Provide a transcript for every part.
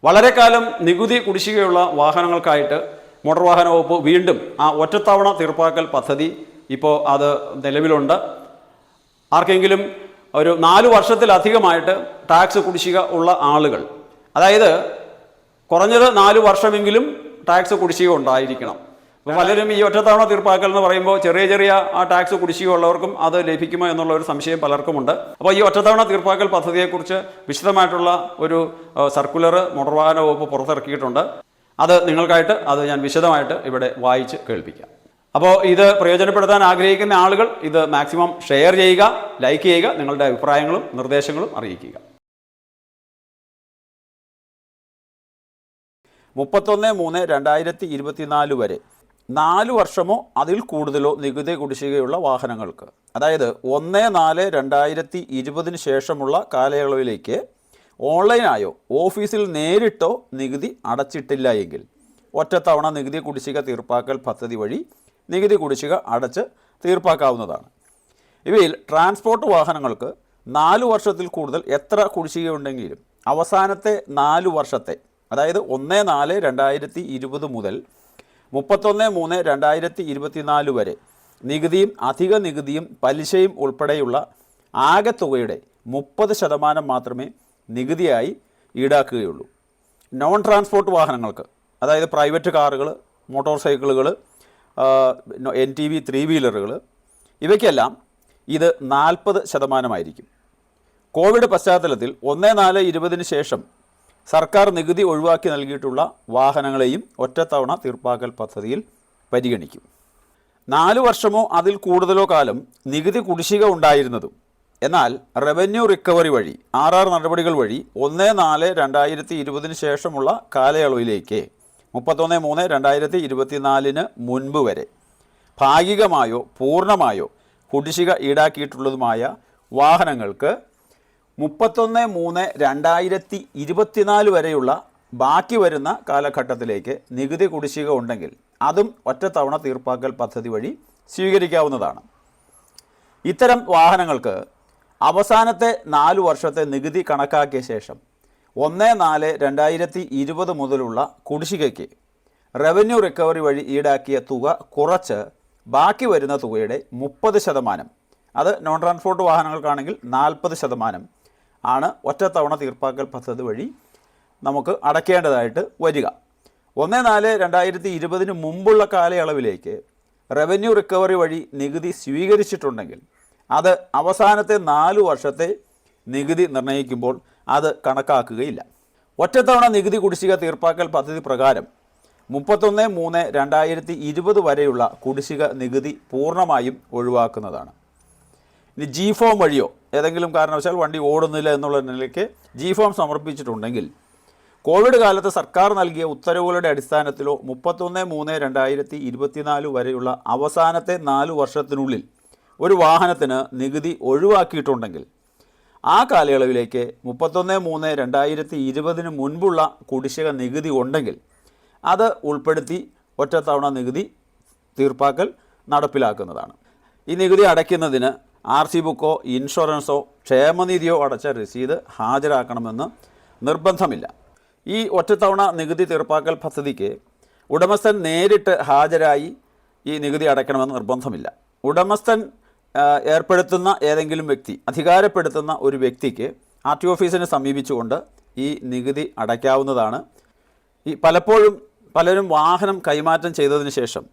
വളരെ കാലം നികുതി കുടിശ്ശികയുള്ള വാഹനങ്ങൾക്കായിട്ട് മോട്ടോർ വാഹന വകുപ്പ് വീണ്ടും ആ ഒറ്റത്തവണ തീർപ്പാക്കൽ പദ്ധതി ഇപ്പോൾ അത് നിലവിലുണ്ട്. ആർക്കെങ്കിലും ഒരു 4 വർഷത്തിലധികമായിട്ട് ടാക്സ് കുടിശ്ശിക ഉള്ള ആളുകൾ, അതായത് കുറഞ്ഞത് 4 വർഷമെങ്കിലും ടാക്സ് കുടിശ്ശിക ഉണ്ടായിരിക്കണം. അപ്പോൾ പലരും ഈ ഒറ്റത്തവണ തീർപ്പാക്കൽ എന്ന് പറയുമ്പോൾ ചെറിയ ആ ടാക്സ് കുടിശ്ശിക ഉള്ളവർക്കും അത് ലഭിക്കുമോ എന്നുള്ള ഒരു സംശയം പലർക്കുമുണ്ട്. അപ്പോൾ ഈ ഒറ്റത്തവണ തീർപ്പാക്കൽ പദ്ധതിയെക്കുറിച്ച് വിശദമായിട്ടുള്ള ഒരു സർക്കുലർ മോട്ടോർ വാഹന വകുപ്പ് പുറത്തിറക്കിയിട്ടുണ്ട്. അത് നിങ്ങൾക്കായിട്ട് ഞാൻ വിശദമായിട്ട് ഇവിടെ വായിച്ച് കേൾപ്പിക്കാം. അപ്പോൾ ഇത് പ്രയോജനപ്പെടുത്താൻ ആഗ്രഹിക്കുന്ന ആളുകൾ ഇത് മാക്സിമം ഷെയർ ചെയ്യുക, ലൈക്ക് ചെയ്യുക, നിങ്ങളുടെ അഭിപ്രായങ്ങളും നിർദ്ദേശങ്ങളും അറിയിക്കുക. 31/3/2024 വരെ 4 വർഷമോ അതിൽ കൂടുതലോ നികുതി കുടിശ്ശികയുള്ള വാഹനങ്ങൾക്ക്, അതായത് 1/4/2020 ശേഷമുള്ള കാലയളവിലേക്ക് ഓൺലൈനായോ ഓഫീസിൽ നേരിട്ടോ നികുതി അടച്ചിട്ടില്ല എങ്കിൽ ഒറ്റത്തവണ നികുതി കുടിശ്ശിക തീർപ്പാക്കൽ പദ്ധതി വഴി നികുതി കുടിശ്ശിക അടച്ച് തീർപ്പാക്കാവുന്നതാണ്. ഇവയിൽ ട്രാൻസ്പോർട്ട് വാഹനങ്ങൾക്ക് 4 വർഷത്തിൽ കൂടുതൽ എത്ര കുടിശ്ശികയുണ്ടെങ്കിലും അവസാനത്തെ 4 വർഷത്തെ, അതായത് 1/4/2020 മുതൽ 31/3/2024 വരെ നികുതിയും അധിക നികുതിയും പലിശയും ഉൾപ്പെടെയുള്ള ആകെ തുകയുടെ 30% മാത്രമേ നികുതിയായി ഈടാക്കുകയുള്ളൂ. നോൺ ട്രാൻസ്പോർട്ട് വാഹനങ്ങൾക്ക്, അതായത് പ്രൈവറ്റ് കാറുകൾ, മോട്ടോർ സൈക്കിളുകൾ, NTV 3 വീലറുകൾ, ഇവയ്ക്കെല്ലാം ഇത് 40% കോവിഡ് പശ്ചാത്തലത്തിൽ 1/4/20 ശേഷം സർക്കാർ നികുതി ഒഴിവാക്കി നൽകിയിട്ടുള്ള വാഹനങ്ങളെയും ഒറ്റത്തവണ തീർപ്പാക്കൽ പദ്ധതിയിൽ പരിഗണിക്കും. 4 വർഷമോ അതിൽ കൂടുതലോ കാലം നികുതി കുടിശ്ശിക ഉണ്ടായിരുന്നതും എന്നാൽ റവന്യൂ റിക്കവറി വഴി RR നടപടികൾ വഴി 1/4/2020 ശേഷമുള്ള കാലയളവിലേക്ക് 31/3/2024 മുൻപ് വരെ ഭാഗികമായോ പൂർണ്ണമായോ കുടിശ്ശിക ഈടാക്കിയിട്ടുള്ളതുമായ വാഹനങ്ങൾക്ക് 31/3/2024 വരെയുള്ള ബാക്കി വരുന്ന കാലഘട്ടത്തിലേക്ക് നികുതി കുടിശ്ശിക ഉണ്ടെങ്കിൽ അതും ഒറ്റത്തവണ തീർപ്പാക്കൽ പദ്ധതി വഴി സ്വീകരിക്കാവുന്നതാണ്. ഇത്തരം വാഹനങ്ങൾക്ക് അവസാനത്തെ 4 വർഷത്തെ നികുതി കണക്കാക്കിയ ശേഷം 1/4/2020 മുതലുള്ള കുടിശ്ശികയ്ക്ക് റവന്യൂ റിക്കവറി വഴി ഈടാക്കിയ തുക കുറച്ച് ബാക്കി വരുന്ന തുകയുടെ 30%, അത് നോൺ ട്രാൻസ്പോർട്ട് വാഹനങ്ങൾക്കാണെങ്കിൽ 40% ആണ് ഒറ്റത്തവണ തീർപ്പാക്കൽ പദ്ധതി വഴി നമുക്ക് അടയ്ക്കേണ്ടതായിട്ട് വരിക. 1/4/2020 മുമ്പുള്ള കാലയളവിലേക്ക് റവന്യൂ റിക്കവറി വഴി നികുതി സ്വീകരിച്ചിട്ടുണ്ടെങ്കിൽ അത് അവസാനത്തെ 4 വർഷത്തെ നികുതി നിർണ്ണയിക്കുമ്പോൾ അത് കണക്കാക്കുകയില്ല. ഒറ്റത്തവണ നികുതി കുടിശ്ശിക തീർപ്പാക്കൽ പദ്ധതി പ്രകാരം 31/3/2020 വരെയുള്ള കുടിശ്ശിക നികുതി പൂർണ്ണമായും ഒഴിവാക്കുന്നതാണ്. ഇനി G-ഫോം വഴിയോ ഏതെങ്കിലും കാരണവശാൽ വണ്ടി ഓടുന്നില്ല എന്നുള്ള നിലയ്ക്ക് G-ഫോം സമർപ്പിച്ചിട്ടുണ്ടെങ്കിൽ കോവിഡ് കാലത്ത് സർക്കാർ നൽകിയ ഉത്തരവുകളുടെ അടിസ്ഥാനത്തിലോ 31/3/2024 വരെയുള്ള അവസാനത്തെ 4 വർഷത്തിനുള്ളിൽ ഒരു വാഹനത്തിന് നികുതി ഒഴിവാക്കിയിട്ടുണ്ടെങ്കിൽ ആ കാലയളവിലേക്ക് 31/3/2020 മുൻപുള്ള കുടിശ്ശിക നികുതി ഉണ്ടെങ്കിൽ അത് ഉൾപ്പെടുത്തി ഒറ്റത്തവണ നികുതി തീർപ്പാക്കൽ നടപ്പിലാക്കുന്നതാണ്. ഈ നികുതി അടയ്ക്കുന്നതിന് RC ബുക്കോ ഇൻഷുറൻസോ ക്ഷേമനിധിയോ അടച്ച രസീത് ഹാജരാക്കണമെന്ന് നിർബന്ധമില്ല. ഈ ഒറ്റത്തവണ നികുതി തീർപ്പാക്കൽ പദ്ധതിക്ക് ഉടമസ്ഥൻ നേരിട്ട് ഹാജരായി ഈ നികുതി അടയ്ക്കണമെന്ന് നിർബന്ധമില്ല. ഉടമസ്ഥൻ ഏർപ്പെടുത്തുന്ന ഏതെങ്കിലും വ്യക്തി, അധികാരപ്പെടുത്തുന്ന ഒരു വ്യക്തിക്ക് RT ഓഫീസിനെ സമീപിച്ചുകൊണ്ട് ഈ നികുതി അടയ്ക്കാവുന്നതാണ്. പലരും വാഹനം കൈമാറ്റം ചെയ്തതിന് ശേഷം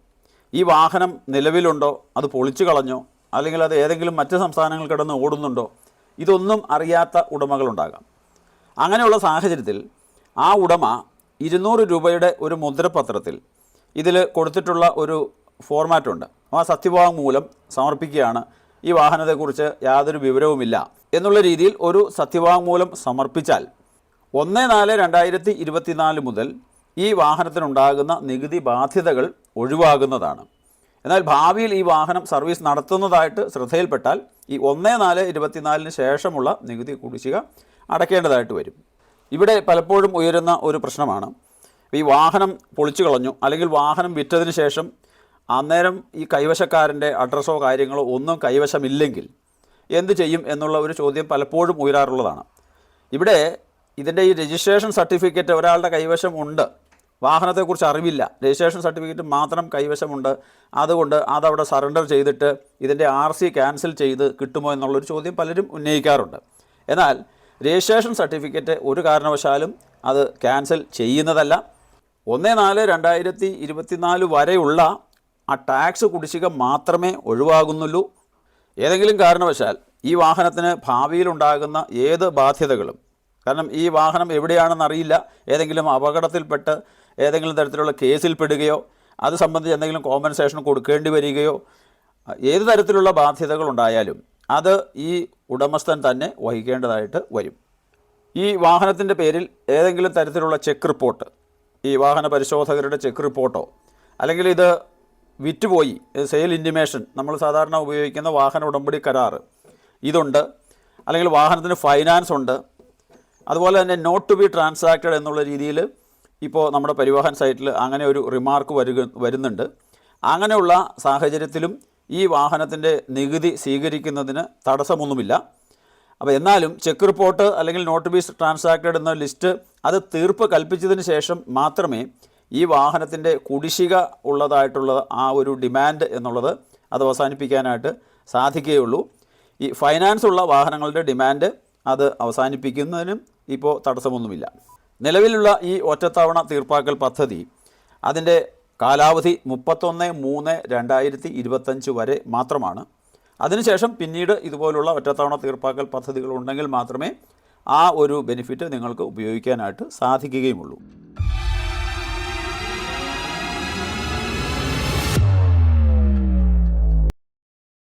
ഈ വാഹനം നിലവിലുണ്ടോ, അത് പൊളിച്ചു കളഞ്ഞോ, അല്ലെങ്കിൽ അത് ഏതെങ്കിലും മറ്റ് സംസ്ഥാനങ്ങൾ കിടന്ന് ഓടുന്നുണ്ടോ, ഇതൊന്നും അറിയാത്ത ഉടമകളുണ്ടാകാം. അങ്ങനെയുള്ള സാഹചര്യത്തിൽ ആ ഉടമ 200 രൂപയുടെ ഒരു മുദ്രപത്രത്തിൽ ഇതിൽ കൊടുത്തിട്ടുള്ള ഒരു ഫോർമാറ്റുണ്ട്, ആ സത്യവാങ്മൂലം സമർപ്പിക്കുകയാണ്. ഈ വാഹനത്തെക്കുറിച്ച് യാതൊരു വിവരവുമില്ല എന്നുള്ള രീതിയിൽ ഒരു സത്യവാങ്മൂലം സമർപ്പിച്ചാൽ 1/4/2024 മുതൽ ഈ വാഹനത്തിനുണ്ടാകുന്ന നികുതി ബാധ്യതകൾ ഒഴിവാകുന്നതാണ്. എന്നാൽ ഭാവിയിൽ ഈ വാഹനം സർവീസ് നടത്തുന്നതായിട്ട് ശ്രദ്ധയിൽപ്പെട്ടാൽ ഈ 1/4/24 ശേഷമുള്ള നികുതി കുടിശ്ശിക അടയ്ക്കേണ്ടതായിട്ട് വരും. ഇവിടെ പലപ്പോഴും ഉയരുന്ന ഒരു പ്രശ്നമാണ്, ഈ വാഹനം പൊളിച്ചു കളഞ്ഞു അല്ലെങ്കിൽ വാഹനം വിറ്റതിന് ശേഷം അന്നേരം ഈ കൈവശക്കാരൻ്റെ അഡ്രസ്സോ കാര്യങ്ങളോ ഒന്നും കൈവശമില്ലെങ്കിൽ എന്തു ചെയ്യും എന്നുള്ള ഒരു ചോദ്യം പലപ്പോഴും ഉയരാറുള്ളതാണ്. ഇവിടെ ഇതിൻ്റെ ഈ രജിസ്ട്രേഷൻ സർട്ടിഫിക്കറ്റ് ഒരാളുടെ കൈവശം ഉണ്ട്, വാഹനത്തെക്കുറിച്ച് അറിവില്ല, രജിസ്ട്രേഷൻ സർട്ടിഫിക്കറ്റ് മാത്രം കൈവശമുണ്ട്, അതുകൊണ്ട് അതവിടെ സറണ്ടർ ചെയ്തിട്ട് ഇതിൻ്റെ RC ക്യാൻസൽ ചെയ്ത് കിട്ടുമോ എന്നുള്ളൊരു ചോദ്യം പലരും ഉന്നയിക്കാറുണ്ട്. എന്നാൽ രജിസ്ട്രേഷൻ സർട്ടിഫിക്കറ്റ് ഒരു കാരണവശാലും അത് ക്യാൻസൽ ചെയ്യുന്നതല്ല. 1/4/2024 വരെയുള്ള ആ ടാക്സ് കുടിശ്ശിക മാത്രമേ ഒഴിവാകുന്നുള്ളൂ. ഏതെങ്കിലും കാരണവശാൽ ഈ വാഹനത്തിന് ഭാവിയിലുണ്ടാകുന്ന ഏത് ബാധ്യതകളും, കാരണം ഈ വാഹനം എവിടെയാണെന്നറിയില്ല, ഏതെങ്കിലും അപകടത്തിൽപ്പെട്ട് ഏതെങ്കിലും തരത്തിലുള്ള കേസിൽപ്പെടുകയോ അത് സംബന്ധിച്ച് എന്തെങ്കിലും കോമ്പൻസേഷൻ കൊടുക്കേണ്ടി വരികയോ ഏത് തരത്തിലുള്ള ബാധ്യതകളുണ്ടായാലും അത് ഈ ഉടമസ്ഥൻ തന്നെ വഹിക്കേണ്ടതായിട്ട് വരും. ഈ വാഹനത്തിൻ്റെ പേരിൽ ഏതെങ്കിലും തരത്തിലുള്ള ചെക്ക് റിപ്പോർട്ട്, ഈ വാഹന പരിശോധകരുടെ ചെക്ക് റിപ്പോർട്ടോ, അല്ലെങ്കിൽ ഇത് വിറ്റുപോയി സെയിൽ ഇൻറ്റിമേഷൻ, നമ്മൾ സാധാരണ ഉപയോഗിക്കുന്ന വാഹന ഉടമ്പടി കരാർ ഇതുണ്ട്, അല്ലെങ്കിൽ വാഹനത്തിന് ഫൈനാൻസ് ഉണ്ട്, അതുപോലെ തന്നെ നോട്ട് ടു ബി ട്രാൻസാക്റ്റഡ് എന്നുള്ള രീതിയിൽ ഇപ്പോൾ നമ്മുടെ പരിവാഹൻ സൈറ്റിൽ അങ്ങനെ ഒരു റിമാർക്ക് വരുന്നുണ്ട്. അങ്ങനെയുള്ള സാഹചര്യത്തിലും ഈ വാഹനത്തിൻ്റെ നികുതി സ്വീകരിക്കുന്നതിന് തടസ്സമൊന്നുമില്ല. അപ്പോൾ എന്നാലും ചെക്ക് റിപ്പോർട്ട് അല്ലെങ്കിൽ നോട്ട് ബി ട്രാൻസാക്റ്റഡ് എന്ന ലിസ്റ്റ് അത് തീർപ്പ് കൽപ്പിച്ചതിന് ശേഷം മാത്രമേ ഈ വാഹനത്തിൻ്റെ കുടിശ്ശിക ഉള്ളതായിട്ടുള്ള ആ ഒരു ഡിമാൻഡ് എന്നുള്ളത് അത് അവസാനിപ്പിക്കാനായിട്ട് സാധിക്കുകയുള്ളൂ. ഈ ഫൈനാൻസ് ഉള്ള വാഹനങ്ങളുടെ ഡിമാൻഡ് അത് അവസാനിപ്പിക്കുന്നതിനും ഇപ്പോൾ തടസ്സമൊന്നുമില്ല. നിലവിലുള്ള ഈ ഒറ്റത്തവണ തീർപ്പാക്കൽ പദ്ധതി അതിൻ്റെ കാലാവധി 31/3/2025 വരെ മാത്രമാണ്. അതിനുശേഷം പിന്നീട് ഇതുപോലുള്ള ഒറ്റത്തവണ തീർപ്പാക്കൽ പദ്ധതികൾ ഉണ്ടെങ്കിൽ മാത്രമേ ആ ഒരു ബെനിഫിറ്റ് നിങ്ങൾക്ക് ഉപയോഗിക്കാനായിട്ട് സാധിക്കുകയുമുള്ളൂ.